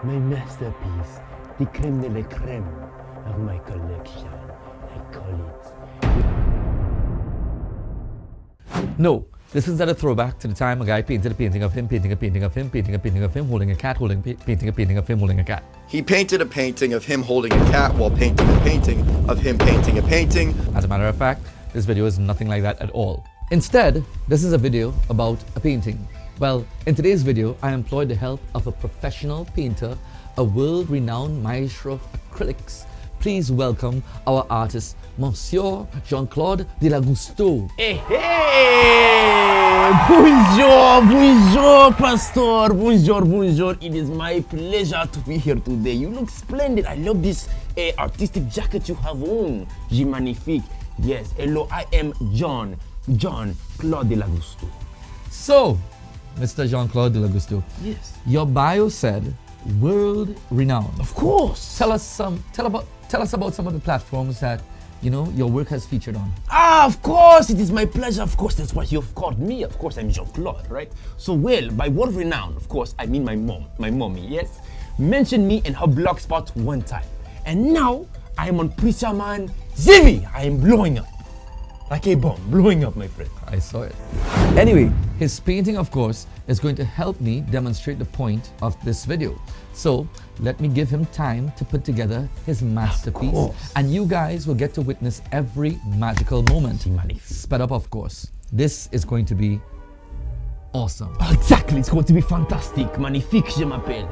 my masterpiece, the creme de la creme of my collection. I call it. No, this is not a throwback to the time a guy painted a painting of him, painting a painting of him, painting a painting of him holding a cat, painting a painting of him holding a cat. He painted a painting of him holding a cat while painting a painting of him painting a painting. As a matter of fact, this video is nothing like that at all. Instead, this is a video about a painting. Well, in today's video, I employed the help of a professional painter, a world-renowned maestro of acrylics. Please welcome our artist, Monsieur Jean-Claude Delagusto. Hey, hey! Bonjour, Pastor. Bonjour. It is my pleasure to be here today. You look splendid. I love this artistic jacket you have on. J'ai magnifique. Yes, hello, I am Jean-Claude Delagusto. So, Mr. Jean-Claude Delagusto. Yes. Your bio said world-renowned. Of course. Tell us about some of the platforms that your work has featured on. Of course, it is my pleasure. Of course, that's what you've called me. Of course, I'm Jean-Claude, right? So, well, by world renowned, of course, I mean my mommy, yes? Mentioned me in her blog spot one time. And now, I am on Preacher Man Zivi. I am blowing up. Like a bomb, blowing up, my friend. I saw it. Anyway, his painting, of course, is going to help me demonstrate the point of this video. So, let me give him time to put together his masterpiece. And you guys will get to witness every magical moment. Sped up, of course. This is going to be awesome. Exactly, it's going to be fantastic. Magnifique, je m'appelle.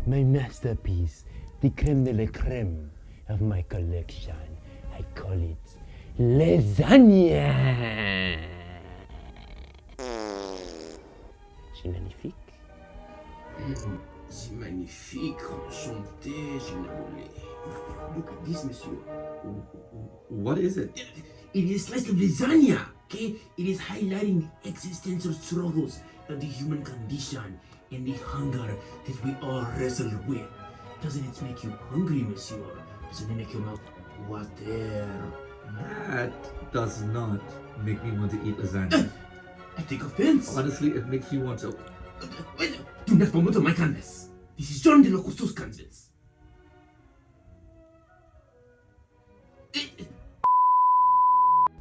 My masterpiece, the creme de la creme of my collection. I call it Lasagna. C'est magnifique. C'est magnifique, enchanté, généreux. Look at this, monsieur. What is it? It is a slice of lasagna, okay? It is highlighting the existential struggles of the human condition and the hunger that we all wrestle with. Doesn't it make you hungry, monsieur? Doesn't it make your mouth water? That does not make me want to eat lasagna. I take offense. Honestly, it makes you want to... Wait, do not promote my canvas. This is John de Locusto's canvas.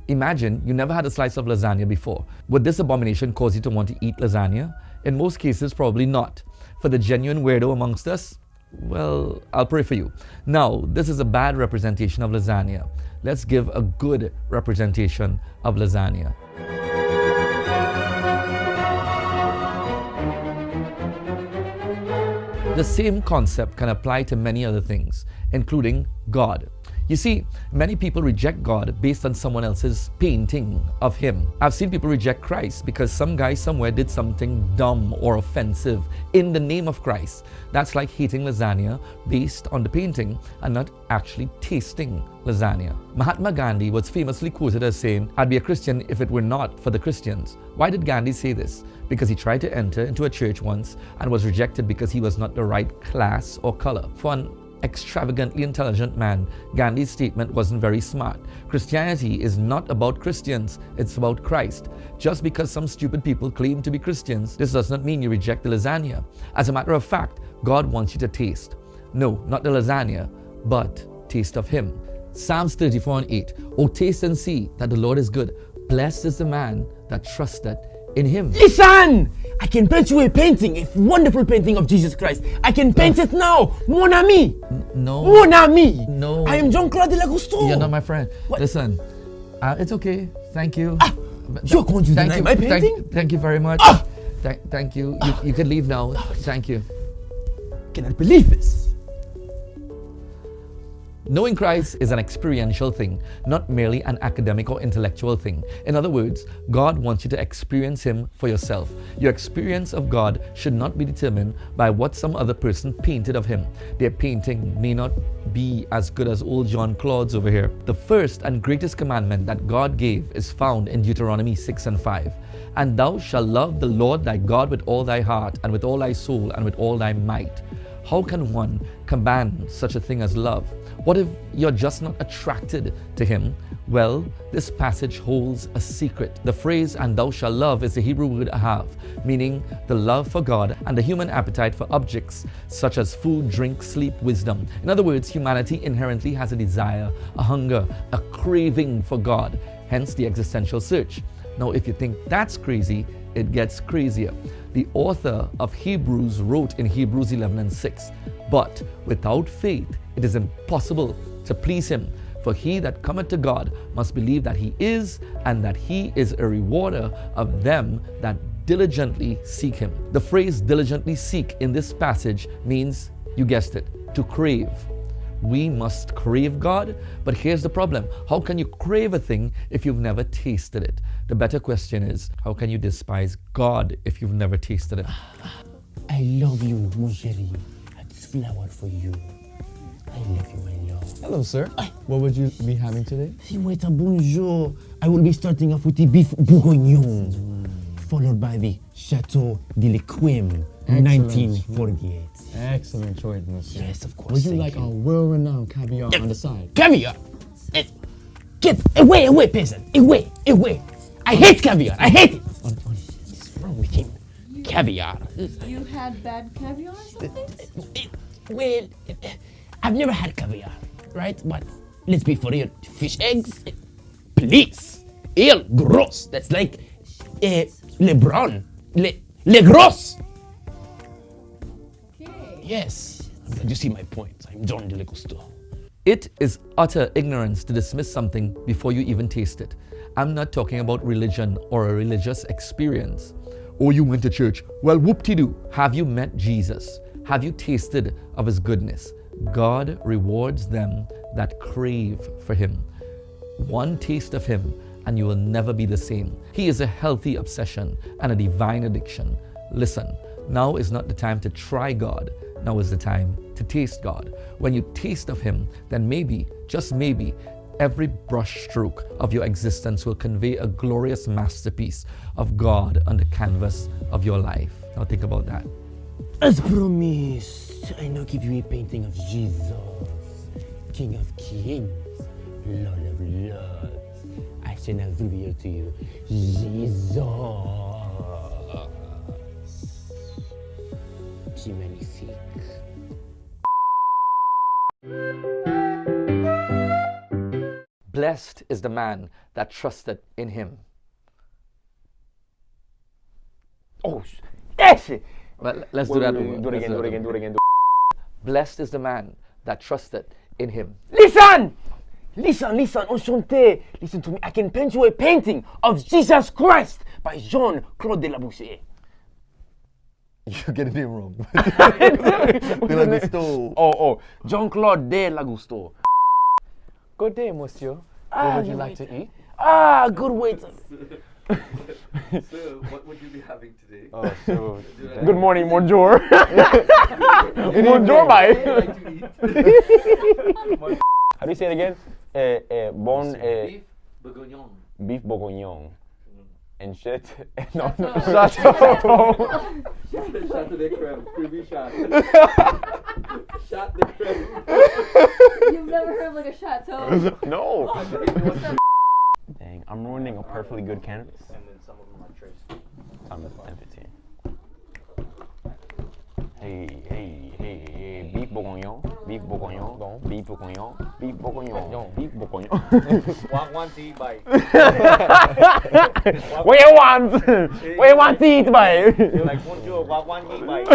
Imagine you never had a slice of lasagna before. Would this abomination cause you to want to eat lasagna? In most cases, probably not. For the genuine weirdo amongst us, well, I'll pray for you. Now, this is a bad representation of lasagna. Let's give a good representation of lasagna. The same concept can apply to many other things, including God. You see, many people reject God based on someone else's painting of Him. I've seen people reject Christ because some guy somewhere did something dumb or offensive in the name of Christ. That's like hating lasagna based on the painting and not actually tasting lasagna. Mahatma Gandhi was famously quoted as saying, "I'd be a Christian if it were not for the Christians." Why did Gandhi say this? Because he tried to enter into a church once and was rejected because he was not the right class or color. For an extravagantly intelligent man, Gandhi's statement wasn't very smart. Christianity is not about Christians, it's about Christ. Just because some stupid people claim to be Christians, this does not mean you reject the lasagna. As a matter of fact, God wants you to taste. No, not the lasagna, but taste of Him. Psalms 34:8. Oh, taste and see that the Lord is good. Blessed is the man that trusteth in Him. Listen! I can paint you a painting, a wonderful painting of Jesus Christ. I can paint it now. Mon ami. No. Mon ami. No. I am Jean-Claude de Lagusto. You're not my friend. What? Listen, it's okay. Thank you. You're going to deny my painting? Thank you very much. Thank you. You can leave now. Thank you. Cannot believe this. Knowing Christ is an experiential thing, not merely an academic or intellectual thing. In other words, God wants you to experience Him for yourself. Your experience of God should not be determined by what some other person painted of Him. Their painting may not be as good as old John Claude's over here. The first and greatest commandment that God gave is found in Deuteronomy 6:5. And thou shalt love the Lord thy God with all thy heart, and with all thy soul, and with all thy might. How can one command such a thing as love? What if you're just not attracted to Him? Well, this passage holds a secret. The phrase, and thou shalt love, is the Hebrew word ahav, meaning the love for God and the human appetite for objects such as food, drink, sleep, wisdom. In other words, humanity inherently has a desire, a hunger, a craving for God, hence the existential search. Now, if you think that's crazy, it gets crazier. The author of Hebrews wrote in Hebrews 11:6, but without faith it is impossible to please Him. For he that cometh to God must believe that He is, and that He is a rewarder of them that diligently seek Him. The phrase diligently seek in this passage means, you guessed it, to crave. We must crave God, but here's the problem. How can you crave a thing if you've never tasted it? The better question is, how can you despise God if you've never tasted it? I love you, mon chéri. This flower for you. I love you, my love. Hello, sir. What would you be having today? Si, wait a bonjour. I will be starting off with the beef bourguignon, followed by the Chateau de l'Equim, Excellent. 1948. Excellent choice, monsieur. Yes, of course. Would you thank like a world-renowned caviar on the side? caviar? Get away, peasant. Away. I hate caviar. I hate it. What's wrong with him? Caviar. You had bad caviar or something? Well, I've never had caviar, right? But let's be for real. Fish eggs? Please. Ew, gross. That's like LeBron. Le Gros. Okay. Yes. I'm glad you see my point. I'm John de Legusto. It is utter ignorance to dismiss something before you even taste it. I'm not talking about religion or a religious experience. Oh, you went to church. Well, whoop-de-doo. Have you met Jesus? Have you tasted of His goodness? God rewards them that crave for Him. One taste of Him and you will never be the same. He is a healthy obsession and a divine addiction. Listen, now is not the time to try God. Now is the time to taste God. When you taste of Him, then maybe, just maybe, every brush stroke of your existence will convey a glorious masterpiece of God on the canvas of your life. Now think about that. As promised, I now give you a painting of Jesus, King of Kings, Lord of Lords. I shall now reveal to you Jesus. Qui magnifique. Blessed is the man that trusted in Him. Oh, that's it. Well, let's do that over. Do it Let's again, that do over. it again. Blessed is the man that trusted in Him. Listen, enchanté. Listen to me. I can paint you a painting of Jesus Christ by Jean-Claude de Labussière. You're getting it wrong. De Lagusto. Oh, Jean-Claude de Lagusto. Good day, monsieur. Ah, What would you you like to waiter. eat? Ah, good waiter. So, what would you be having today? Oh, so Good morning, bonjour. Bonjour, bye. Like to eat? How do you say it again? Bon Beef bourguignon. beef bourguignon. and shit. No, Chateau. Chateau. Shot to the crib. Creepy shot. Shot the crib. You've never heard of like a chateau? No. Dang, I'm ruining a perfectly good canvas. And then some of them are traced. Time is 10:15. Hey, beef bourguignon, beef bourguignon, beef bourguignon, beef bourguignon, beef bourguignon. Walk one tea bite. What you want? What you want to eat, boy? You're like, bonjour, walk one tea bite.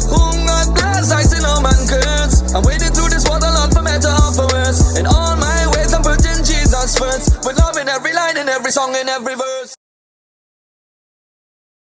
God bless, I see no man curse. I'm wading through this water, Lord, for better or for worse. In all my ways, I'm putting Jesus first. With love in every line, in every song, in every verse.